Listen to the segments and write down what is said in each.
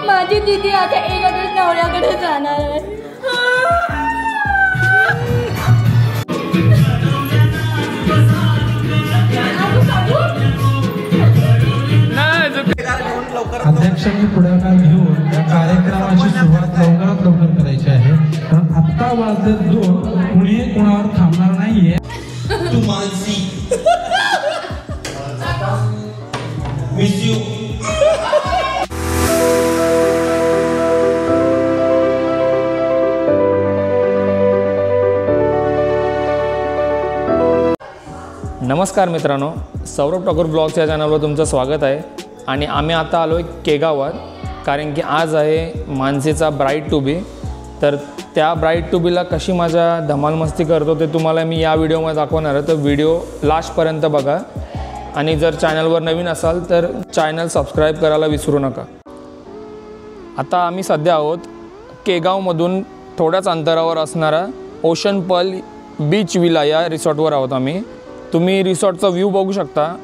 माझी दीदी आता एखाद्याच नवऱ्याकडे जाणार आहे. अध्यक्षांनी पुढाकार घेऊन या कार्यक्रमाची सुरुवात लवकरात लवकर करायची आहे, कारण आत्ता वाजत 2 कुणी कोणावर थांबणार नाहीये. तू मानसी मिस यू. नमस्कार मित्रांनो, सौरभ ठाकूर ब्लॉग्स या चॅनलवर तुमचं स्वागत आहे. आणि आम्ही आता आलो आहे केगावात, कारण की आज आहे मानसीचा ब्राईड टू बी. तर त्या ब्राईड टू बीला कशी माझ्या धमाल मस्ती करतो ते तुम्हाला मी या व्हिडिओमध्ये दाखवणार आहे. तर व्हिडिओ लास्टपर्यंत बघा आणि जर चॅनलवर नवीन असाल तर चॅनल सबस्क्राईब करायला विसरू नका. आता आम्ही सध्या आहोत केगावमधून थोड्याच अंतरावर असणारा ओशन पर्ल बीच विला या रिसॉर्टवर आहोत आम्ही. तुम्ही रिसॉर्टचा व्ह्यू बघू शकता.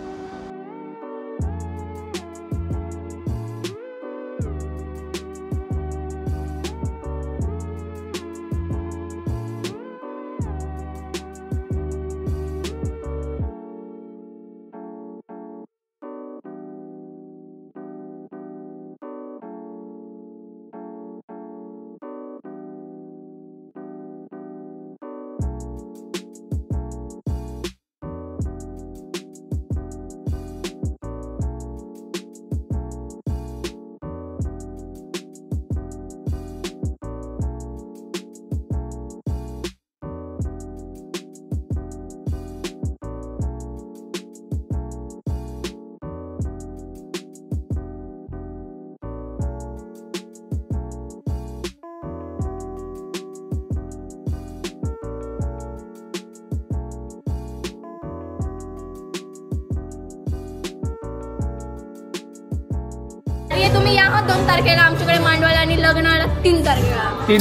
तुम्ही या 2 तारखेला आमच्याकडे मांडवाला आणि लग्नाला 3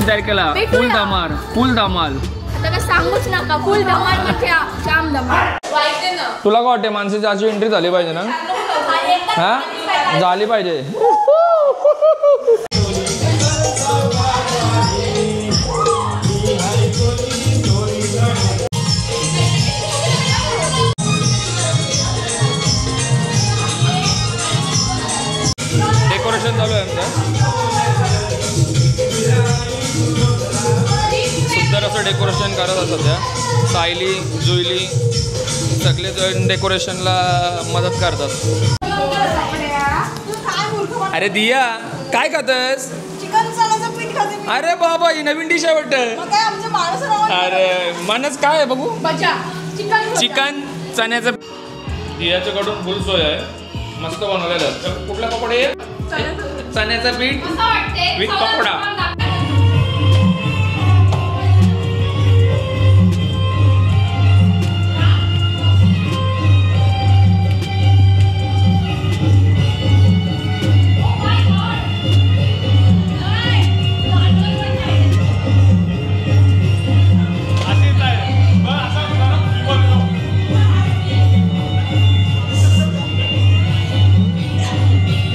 तारखेला फुल धमाल. आता काय सांगूच नका, फुल धमाल म्हणजे जाम धमाल. तुला काय वाटते मानसीची आजची एंट्री झाली पाहिजे ना? हा झाली पाहिजे. डेकोरेशन चालू आहे आमचं. सुंदर असं डेकोरेशन करत असतात त्या सायली जुईली सगळे डेकोरेशनला मदत करतात. अरे दिया काय खातस? अरे बाबा ही नवीन डिश आहे वाटतं. अरे मानस काय आहे बघू? चिकन चण्याचं. दियाच्याकडून फुल सोय आहे, मस्त बनवलेलं. कुठला पकोडे? चण्याचं पीठ विथ पकोडा.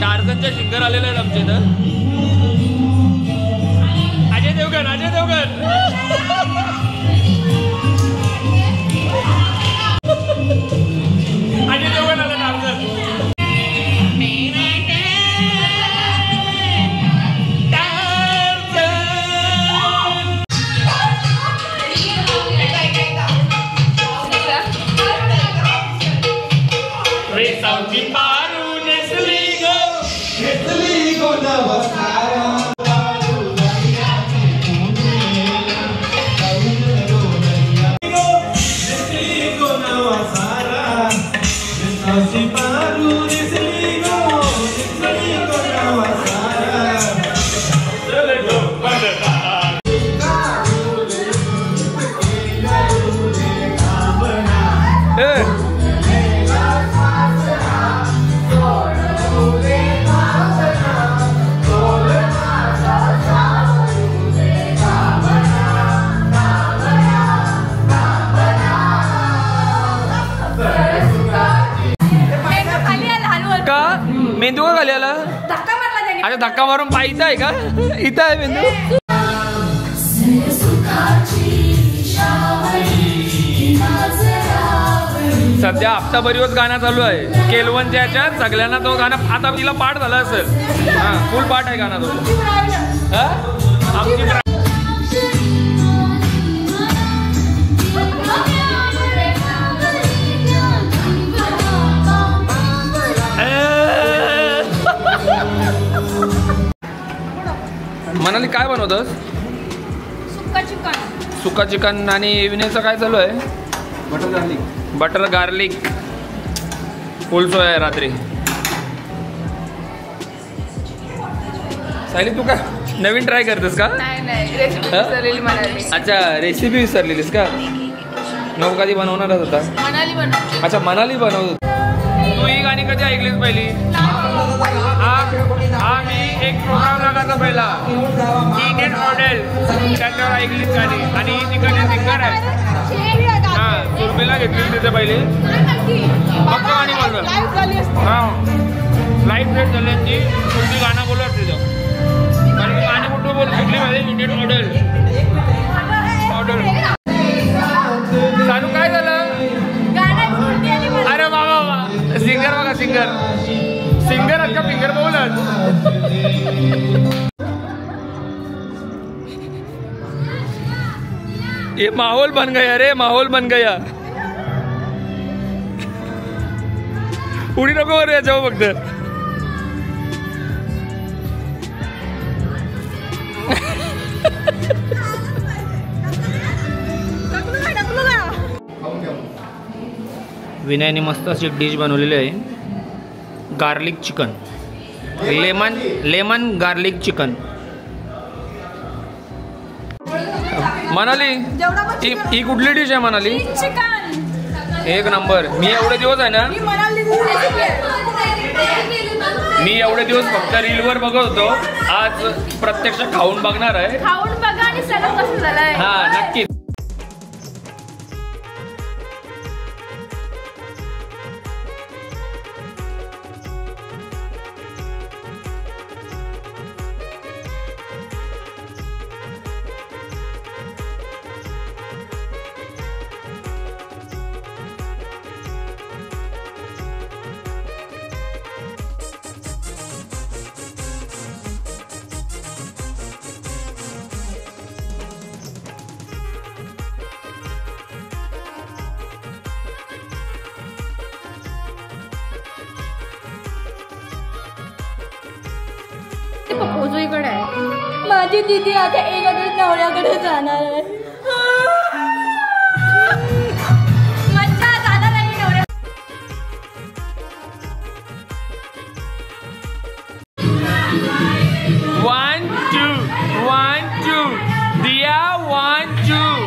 टार्झनचे सिंगर आलेले आहेत आमच्या इथं. अजय देवगण अजय देवगण आलं टार्झन. धक्का मारून पाहिजे आहे का? इथं आहे बिंदू. सध्या हप्ताभरीवच गाणं चालू आहे केलवनच्या ह्याच्यात. सगळ्यांना तो गाणं आता तिला पाठ झाला असेल. हा फुल पाठ आहे गाणं तो. आमची मनाली काय बनवतोस? सुका चिकन. आणि इव्हिनिंगचं काय चालू आहे? बटर गार्लिक फुल सोय आहे रात्री. सायली तू काय नवीन ट्राय करतेस का? अच्छा रेसिपी विसरलेलीस का? नव कधी बनवणारच होता. अच्छा मनाली बनवत. तू ही गाणी कधी ऐकलीस पहिली? हा मी एक प्रोग्राम लागायचा पहिला इंडियन मॉडेल त्याच्यावर ऐकलीच गाणी. आणि ही तिकडे सिंगर आहे. हा सुरभीला घेतली तिथे पहिली फक्त गाणी बोलत. हा लाईव्ह प्लेट झाली ती कुठली गाणं बोलत तिथं. आणि गाणी कुठं बोल कुठली पाहिजे इंडियन मॉडेल चालू काय झालं? अरे बाबा बाबा सिंगर बघा सिंगर का फिंगर बोलत. ये माहौल बन गया रे माहौल बन गया. उडी नको रे जाऊ फक्त. विनयने मस्त अशी डिश बनवलेली आहे. Garlic chicken lemon garlic chicken. Manali ही कुठली डिश आहे? मनाली एक नंबर. मी एवढे दिवस आहे ना मी एवढे दिवस फक्त रीलवर बघत होतो. आज प्रत्यक्ष खाऊन बघणार आहे. हा नक्कीच. उजवीकडे आहे. माझी दीदी आता एकाकडे नवऱ्याकडे जाणार आहे. मज्जा जाणार आहे नवऱ्या. One two दिया 1 2.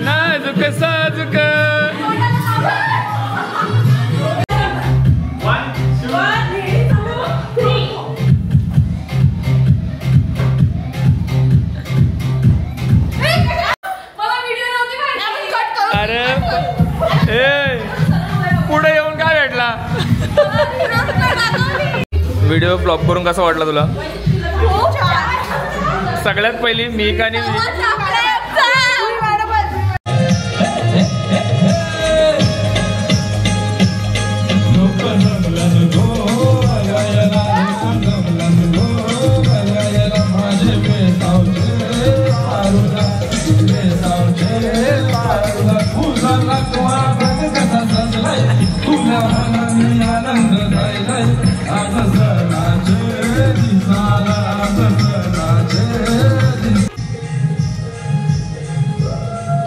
नाजुक साजुक. अरे पुढे येऊन काय भेटला? व्हिडिओ ब्लॉग करून कसा वाटला तुला? सगळ्यात पहिली मी आणि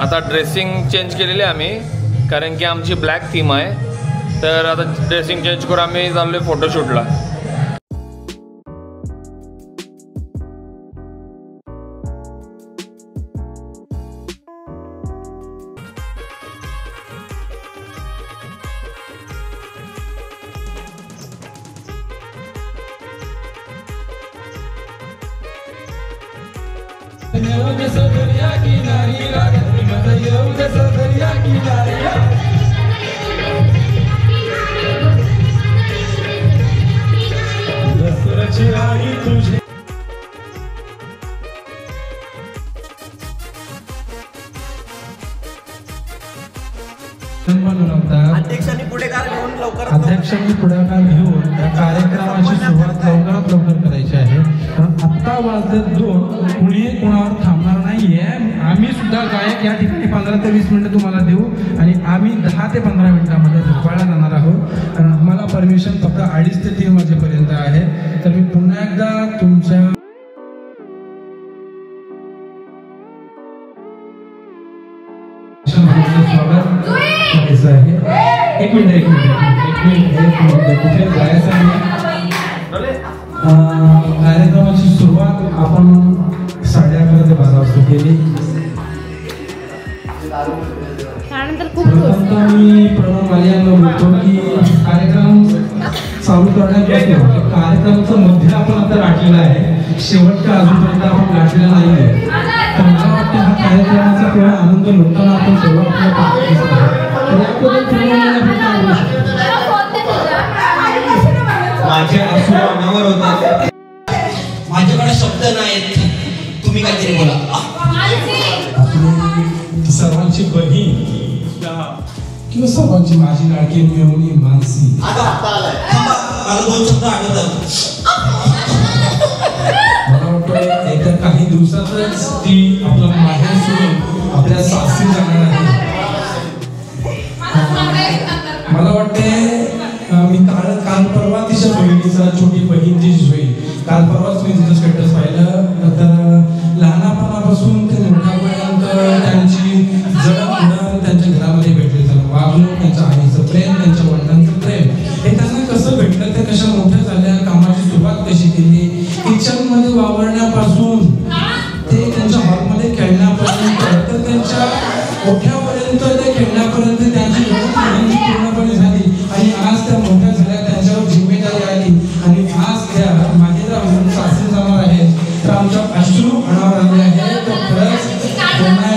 आता ड्रेसिंग चेंज केलेली आहे आम्ही, कारण की आमची ब्लॅक थीम आहे. तर आता ड्रेसिंग चेंज करून आम्ही चाललोय फोटोशूटला. दरिया किनारी अध्यक्षांनी पुढाकार घेऊन लवकरात अध्यक्षांनी पुढाकार घेऊन या कार्यक्रमाची सुरुवात लवकरात लवकर करायची आहे. आत्ता वाजले 2, कुणी कोणावर थांबणार नाहीये. आम्ही सुद्धा गायक या ठिकाणी 15 ते 20 मिनिटं तुम्हाला देऊ आणि आम्ही 10 ते 15 मिनिटांमध्ये झोपायला जाणार आहोत. आम्हाला परमिशन फक्त 2:30 ते 3 वाजेपर्यंत आहे. तर मी पुन्हा एकदा तुमच्या स्वागत करायचं आहे. एक मिनिट कुठे जायचं आहे. कार्यक्रमाची सुरुवात आपण 11:30 ते 12 वाजता केली. प्रथमतः मी प्रणव वालियांना बोलतो की कार्यक्रम चालू करण्यापासून कार्यक्रमाचं मध्य आपण आता गाठलेला आहे. शेवटच्या अजूनपर्यंत आपण गाठलेला नाहीये. तर मला वाटतं हा कार्यक्रमाचा केवळ आनंद लुटताना आपण सर्व माझ्या आसू अनावर होतात. माझ्याकडे शब्द नाहीत. तुम्ही काहीतरी बोला. आपली सर्वांची बहीण किंवा सर्वांची माझी लाडकी मेवणी मानसी. मला 2 शब्द आठवतात. मला वाटतं एकदा काही दिवसातच ती आपलं माहेर सोडून आपल्या सासरी जाणार आहे. मला वाटते मी काल परवा तिच्या बहिणीचा छोटी बहीण तिची होईल. काल परवाच मी तिचं स्टेटस पाहिलं. तर लहानपणापासून ते मोठ्यापर्यंत त्यांची जडणघडण त्यांच्या घरामध्ये भेटली. वागणूक, त्यांच्या आईचं प्रेम, त्यांच्या वडिलांचं प्रेम हे त्यांना कसं भेटलं, ते कशा मोठ्या झाल्या, कामाची सुरुवात कशी केली, किचन मध्ये वावरण्यापासून ते त्यांच्या हॉलमध्ये खेळण्यापर्यंत तर त्यांच्या मोठ्यापर्यंत ते खेळण्यापर्यंत त्यांची पूर्णपणे झाली. आणि आज त्या मोठ्या झाल्या, त्यांच्यावर जिम्मेदारी आली आणि आज त्या माहेरावरून सासरी जाणार आहेत. तर आमच्या अश्रू अनावर आले आहेत. तर खरंच पुन्हा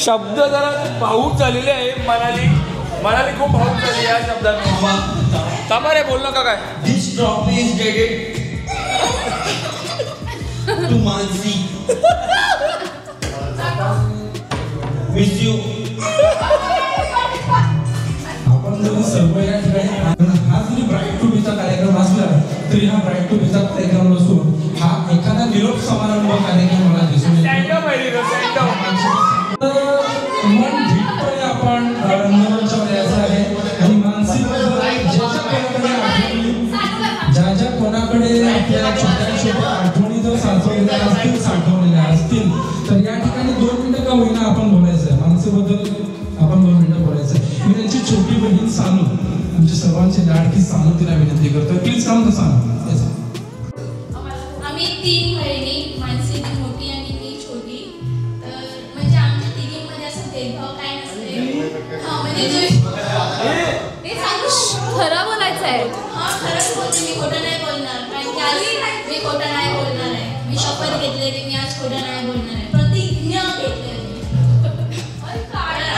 शब्द जरा भावूक झालेले आहे. मनाली खूप भावूक झाली या शब्दांना. थांबा रे, बोल नका काय. This drop is dedicated to Mansi. Miss you. आपण जर सर्व या ठिकाणी हा जरी ब्राईट टू बीचा कार्यक्रम असला तरी हा ब्राईट टू बीचा कार्यक्रम नसून हा एखादा निरोप समारंभ कार्यक्रम मला दिसून येतो. मन धीटपणे आपण रंगमंचावर यायचं आहे आणि मानसिक ज्या कोणाकडे आपल्या छोट्या आठवणी जर साचवलेल्या असतील, साठवलेल्या असतील तर या ठिकाणी 2 मिनिटं का होईना आपण बोलायचं आहे. मानसीबद्दल आपण 2 मिनिटं बोलायचं आहे. मी त्यांची छोटी बहीण सानू, आमची सर्वांची लाडकी सानू, तिला विनंती करतोय. प्लीज काम तर सानू. आम्ही 3 बहिणी, मानसी ती मोठी आणि मी छोटी. तर म्हणजे आमच्या तिघींमध्ये असं भेदभाव काय नसते. हा म्हणजे खरं बोलायचं आहे. हा खरंच बोलते. मी खोटं नाही बोलणार. कारण की आज मी खोटं नाही बोलणार आहे. मी शपथ घेतले की मी आज खोटं नाही बोलणार आहे. प्रतिज्ञा घेतली.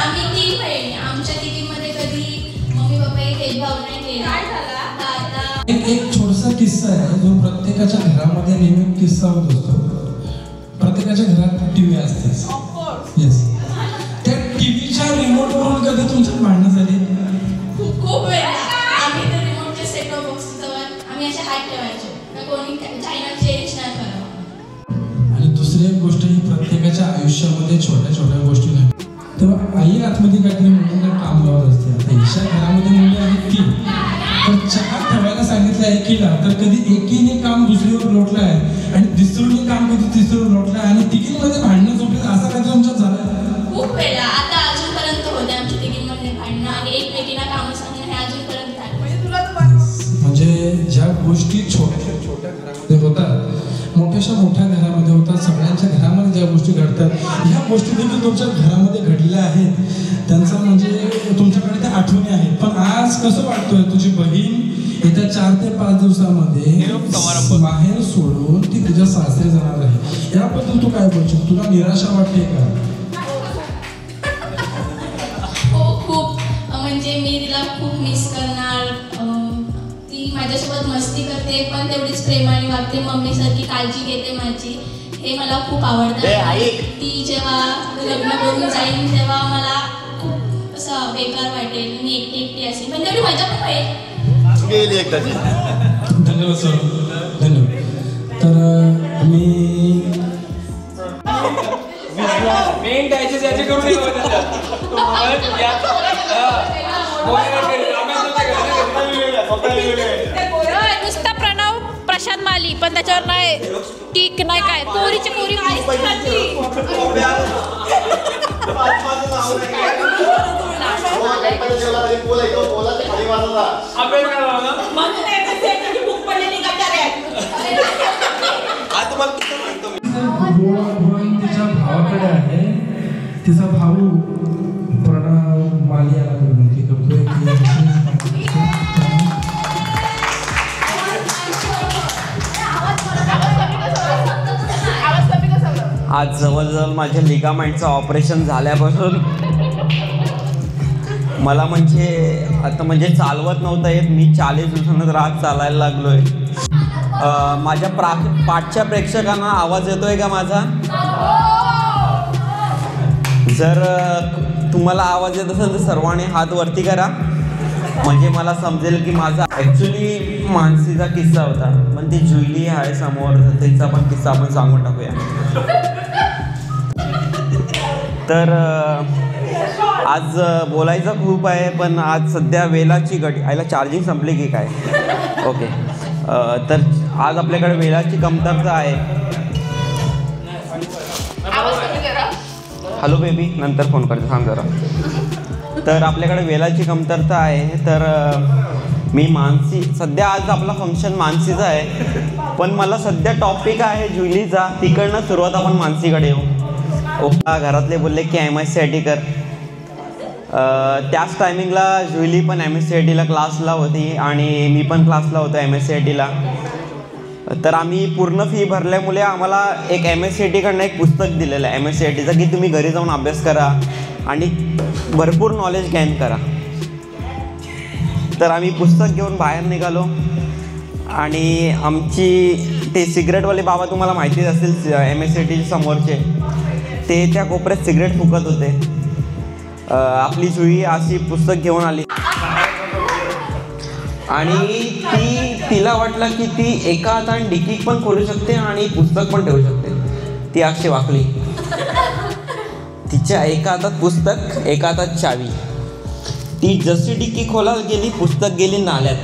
आम्ही 3 बहिणी, आमच्या तिघींमध्ये कधी मम्मी पप्पा भेदभाव नाही केला. एक छोटासा किस्सा आहे जो प्रत्येकाच्या घरामध्ये नेहमी किस्सा होत असतो. प्रत्येकाच्या घरात टीव्ही असतेच. येस. त्या टीव्हीच्या रिमोटवरून कधी तुमच्यात भांडणं झाली? खूप वेळा. आम्ही तर रिमोटचे सेट टॉप बॉक्सवर आम्ही असे हात ठेवायचो ना कोणी चायना चेंज नाही करावं. आणि दुसरी एक गोष्ट ही प्रत्येकाच्या आयुष्यामध्ये छोट्या छोट्या गोष्टी नाही. तेव्हा आई आतमध्ये काहीतरी मुलींना काम लावत असते. आता ईशा घरामध्ये मुली आहेत की तर चहा ठेवायला सांगितलं एकीला तर कधी एकीने काम दुसरीवर लोटलं आहे आणि दुसरीने काम कधी तिसरीवर लोटलं आहे आणि तिघींमध्ये भांडणं झोपले. असं काही तुमच्यात झालं? खूप वेळा. आता अजूनपर्यंत होते आमच्या तिघींमध्ये भांडणं आणि एकमेकींना कामं सांगणं हे अजूनपर्यंत झालं. म्हणजे ज्या गोष्टी छोट्या छोट्या घरामध्ये होतात, मोठ्या घरामध्ये होतात, सगळ्यांच्या घरामध्ये ज्या गोष्टी घडतात ह्या गोष्टी देखील तुमच्या घरामध्ये घडलेल्या आहेत. त्यांचा म्हणजे तुमच्याकडे त्या आठवणी आहेत. पण आज कसं वाटतोय तुझी बहीण येत्या 4 ते 5 दिवसामध्ये माहेर सोडून ती तुझ्या सासरी जाणार आहे. याबद्दल तू काय बोलशील? तुला निराशा वाटते का? हो खूप. म्हणजे मी तिला खूप मिस करणार. ती माझी माझ्यासोबत मस्ती करते पण तेवढीच प्रेमाने वागते, मम्मीसारखी काळजी घेते माझी. हे मला खूप आवडतं. ती जेव्हा लग्न करून जाईल तेव्हा मला खूप असं बेकार वाटेल, मी एकटी एकटी असेल, पण तेवढी मजा पण होईल. धन्यवाद सर, धन्यवाद. तर मी मेन डायजेस्ट याचे करून नुसता प्रणव प्रशांत माली, पण त्याच्यावर नाही टीक नाही काय, कोरीची कोरी तिच्या भावाकडे आहे. तिचा भाऊ प्रणव माली याला विनंती करतोय आज जवळजवळ माझ्या लिगामेंटचं ऑपरेशन झाल्यापासून मला आता चालवत नव्हतं येत. मी 40 दिवसानंतर आज चालायला लागलोय. माझ्या पाठच्या प्रेक्षकांना आवाज येतोय का माझा? जर तुम्हाला आवाज येत असेल तर सर्वांनी हात वरती करा, म्हणजे मला समजेल की माझा ॲक्च्युली मानसीचा किस्सा होता. पण ती जुईली आहे समोर, तिचा पण किस्सा आपण सांगून टाकूया. तर आज बोलायचं खूप आहे, पण आज सध्या वेलाची घडी आयला चार्जिंग संपली की काय? ओके. तर आज आपल्याकडे वेळाची कमतरता आहे. हॅलो बेबी, नंतर फोन करते, सांग जरा. तर आपल्याकडे वेळाची कमतरता आहे. तर मी मानसी, सध्या आज आपला फंक्शन मानसीचा आहे, पण मला सध्या टॉपिक आहे जुईलीचा. तिकडनं सुरुवात आपण मानसीकडे येऊ. ओके. घरातले बोलले की MSCIT कर. त्याच टायमिंगला जुईली पण MSCITला क्लासला होती आणि मी पण क्लासला होतो MSCITला. तर आम्ही पूर्ण फी भरल्यामुळे आम्हाला एक MSCITकडनं एक पुस्तक दिलेलं आहे MSCITचं, की तुम्ही घरी जाऊन अभ्यास करा आणि भरपूर नॉलेज गेन करा. तर आम्ही पुस्तक घेऊन बाहेर निघालो आणि आमची ते सिगरेटवाले बाबा तुम्हाला माहितीच असतील MSCIT समोरचे, ते त्या कोपऱ्यात सिगरेट फुकत होते. आपली जुई अशी पुस्तक घेऊन आली आणि तिला वाटलं की ती एका हाताने डिकी पण खोलू शकते आणि पुस्तक पण ठेवू शकते. ती अशी वाकली. तिच्या एका हातात पुस्तक, एका हातात चावी. ती जशी डिकी खोलायला गेली, पुस्तक गेली नाल्यात.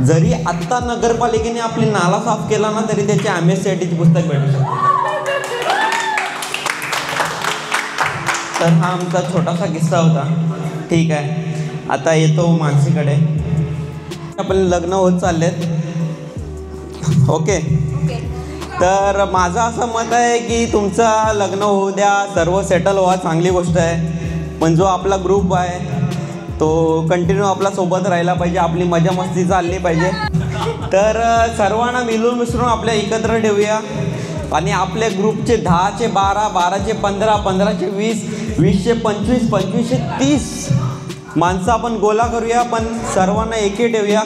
जरी आत्ता नगरपालिकेने आपली नाला साफ केला ना, तरी त्याची MSCITची पुस्तक भेटू शकते. तर हा आमचा छोटासा किस्सा होता. ठीक आहे, आता येतो मानसीकडे. आपले लग्न होत चाललेत. ओके. तर माझं असं मत आहे की तुमचं लग्न होऊ द्या, सर्व सेटल व्हा, चांगली गोष्ट आहे. पण जो आपला ग्रुप आहे तो कंटिन्यू आपला सोबत राहिला पाहिजे, आपली मजा मस्ती चालली पाहिजे. तर सर्वांना मिळून मिसळून आपल्या एकत्र ठेवूया आणि आपल्या ग्रुपचे 10चे 12, 12चे 15, 15चे 20, 20चे 25, 25चे 30 माणसं आपण गोला करूया, पण सर्वांना एकी ठेवूया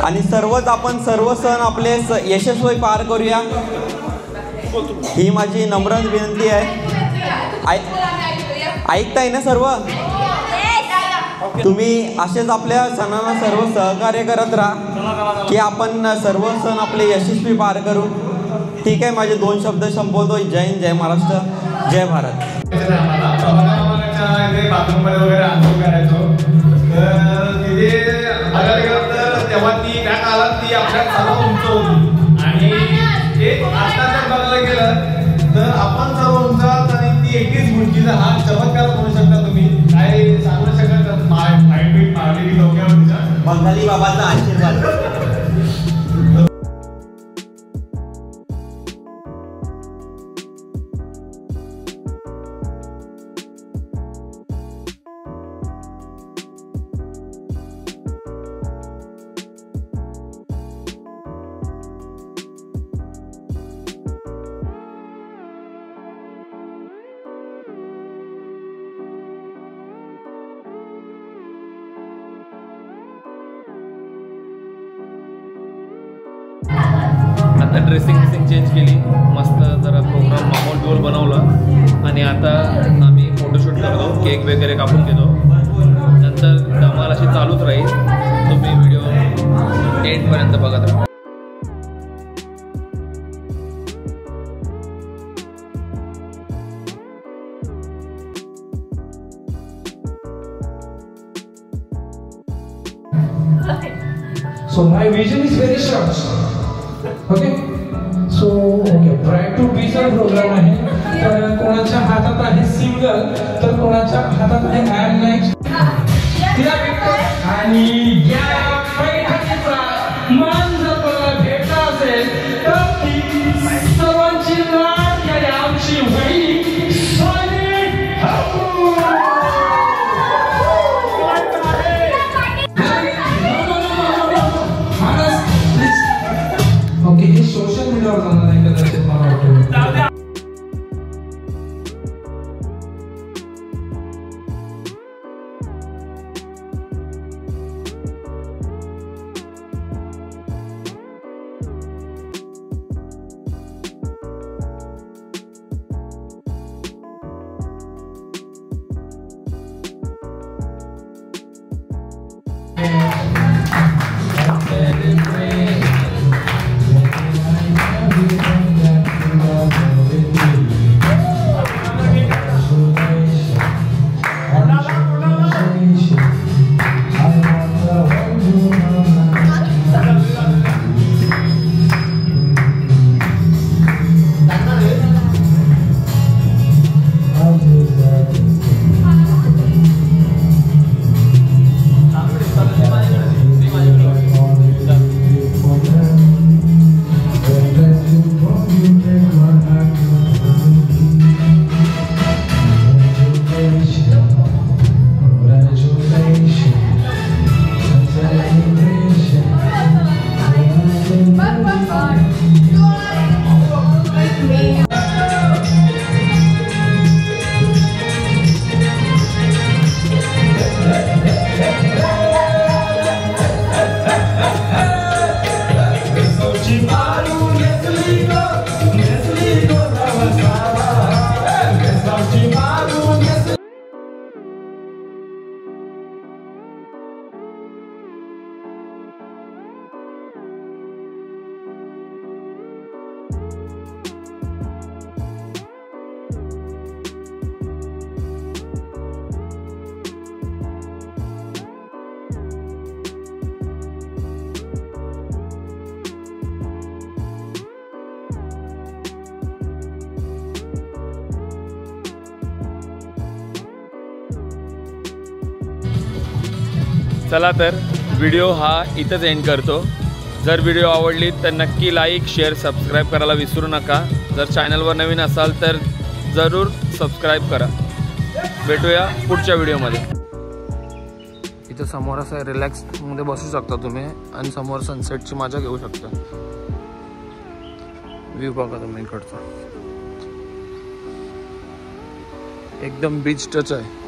आणि आपण सर्व सण आपले यशस्वी पार करूया. ही माझी नम्र विनंती आहे. ऐकताय ना सर्व? तुम्ही असेच आपल्या सणांना सर्व सहकार्य करत राहा की आपण सर्व सण आपले यशस्वी पार करू. ठीक आहे, माझे 2 शब्द संपवतो. जय हिंद, जय महाराष्ट्र, जय भारत. बाथरूममध्ये वगैरे आंघोळ करायचो. तर तिथे बघायला गेलं तर तेव्हा ती काय आला, ती आपल्या सर्व उंच होती आणि एक आता जर बघायला गेलं तर आपण सर्व उंच आहात आणि ती एकटीच मुलगीचा हा चमत्कार करू शकता. तुम्ही काय सांगू शकत? मायपीट मारलेली डोक्यावर बंगाली बाबाचा आशीर्वाद. आता ड्रेसिंग चेंज केली, मस्त जरा प्रोग्राम माहोल बनवला आणि आता आम्ही फोटोशूट करतो, केक वगैरे कापून घेतो. नंतर धमाल अशी चालूच राहील. तुम्ही व्हिडिओ एंडपर्यंत बघत राहा. So my vision is very short. Okay. So okay, bride to be चा प्रोग्राम आहे. तर कोणाच्या हातात आहे सिंगल, तर कोणाच्या हातात आहे आय नाईट. आणि या बैठकीचा मान जर मला भेटला असेल तर ती सर्वांची लाड आहे आमची वहिनी सोनी ठाकूर. ओके, हे सोशल मीडियावर जाणार आहे कदाचित मला वाटतं. चला तर व्हिडिओ हा इथंच एंड करतो. जर व्हिडिओ आवडली तर नक्की लाईक, शेअर, सबस्क्राईब करायला विसरू नका. जर चॅनलवर नवीन असाल तर जरूर सबस्क्राईब करा. भेटूया पुढच्या व्हिडिओमध्ये. इथं समोर असं रिलॅक्समध्ये बसू शकता तुम्ही आणि समोर सनसेटची मजा घेऊ शकता. व्ह्यू बघा तुम्ही इकडचा, एकदम बीच टच आहे.